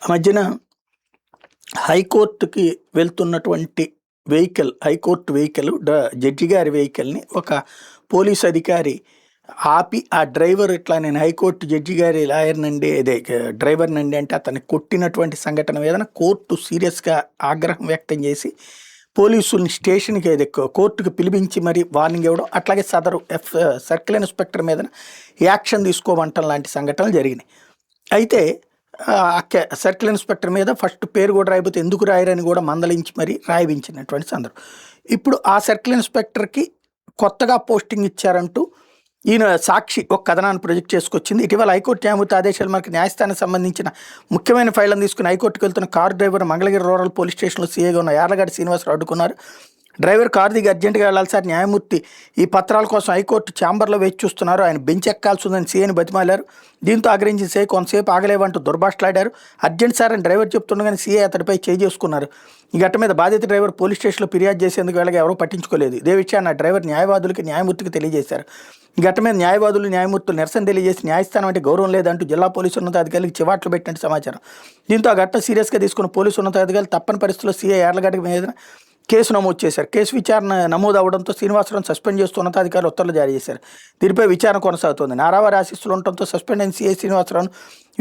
ఆ మధ్యన హైకోర్టుకి వెళ్తున్నటువంటి హైకోర్టు వెహికల్ జడ్జి గారి వెహికల్ని ఒక పోలీస్ అధికారి ఆపి, ఆ డ్రైవర్ ఇట్లా నేను హైకోర్టు జడ్జి గారి లాయర్ నండి, అదే డ్రైవర్ నండి అంటే అతన్ని కొట్టినటువంటి సంఘటన మీద కోర్టు సీరియస్గా ఆగ్రహం వ్యక్తం చేసి పోలీసుల్ని స్టేషన్కి, అదే కోర్టుకు పిలిపించి మరి వార్నింగ్ ఇవ్వడం, అట్లాగే సదరు సర్కిల్ ఇన్స్పెక్టర్ మీద యాక్షన్ తీసుకోమంటం లాంటి సంఘటనలు జరిగినాయి. అయితే సర్కిల్ ఇన్స్పెక్టర్ మీద ఫస్ట్ పేరు కూడా రాయబోతే ఎందుకు రాయరని కూడా మందలించి మరి రాయించినటువంటి సందర్భం. ఇప్పుడు ఆ సర్కిల్ ఇన్స్పెక్టర్కి కొత్తగా పోస్టింగ్ ఇచ్చారంటూ ఈయన సాక్షి ఒక కథనాన్ని ప్రొజెక్ట్ చేసుకొచ్చింది. ఇటీవల హైకోర్టు న్యాయమూర్తి ఆదేశాల మేరకు న్యాయస్థానానికి సంబంధించిన ముఖ్యమైన ఫైళ్లను తీసుకుని హైకోర్టుకు వెళ్తున్న car driver Mangalagiri rural police స్టేషన్లో సీఏగా ఉన్న యార్లగడ్డ శ్రీనివాసరావు అడ్డుకున్నారు. డ్రైవర్ కారు దిగి అర్జెంటుగా వెళ్ళాలి సార్, న్యాయమూర్తి ఈ పత్రాల కోసం హైకోర్టు ఛాంబర్లో వేచి చూస్తున్నారు, ఆయన బెంచ్ ఎక్కాల్సి ఉందని సీఏని బతిమాలారు. దీంతో ఆగ్రహించిన సీఏ కొంతసేపు ఆగలేవంటూ దుర్భాషలాడారు. అర్జెంట్ సార్ అని డ్రైవర్ చెప్తుండగానే సీఏ అతడిపై చేసుకున్నారు. ఈ ఘటన మీద బాధిత డ్రైవర్ పోలీస్ స్టేషన్లో ఫిర్యాదు చేసేందుకు వెళ్ళగా ఎవరూ పట్టించుకోలేదు. ఇదే విషయాన్ని ఆ డ్రైవర్ న్యాయవాదులకి న్యాయమూర్తికి తెలియజేశారు. ఈ ఘటన మీద న్యాయమూర్తులు నిరసన తెలియజేసి న్యాయస్థానం అంటే గౌరవం లేదంటూ జిల్లా పోలీసు ఉన్నతాధికారులకు చివాట్లు పెట్టినట్టు సమాచారం. దీంతో ఆ ఘటన సీరియస్గా తీసుకున్న పోలీసు ఉన్నతాధికారులు తప్పని పరిస్థితుల్లో సీఏ యార్లగడ్డ మీద కేసు నమోదు చేశారు. కేసు విచారణ నమోదు అవడంతో శ్రీనివాసరావును సస్పెండ్ చేస్తూ ఉన్నతాధికారులు ఉత్తర్వులు జారీ చేశారు. దీనిపై విచారణ కొనసాగుతోంది. నారావారి ఆశీస్సులు ఉండటంతో సస్పెండ్ అయిన సీఐ శ్రీనివాసరావును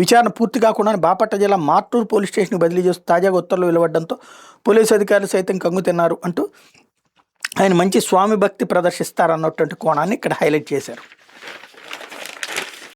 విచారణ పూర్తి కాకుండా బాపట్ల జిల్లా మార్టూరు పోలీస్ స్టేషన్కి బదిలీ చేస్తూ తాజాగా ఉత్తర్వులు వెలువడడంతో పోలీసు అధికారులు సైతం కంగు తిన్నారు అంటూ ఆయన మంచి స్వామి భక్తి ప్రదర్శిస్తారన్నటువంటి కోణాన్ని ఇక్కడ హైలైట్ చేశారు.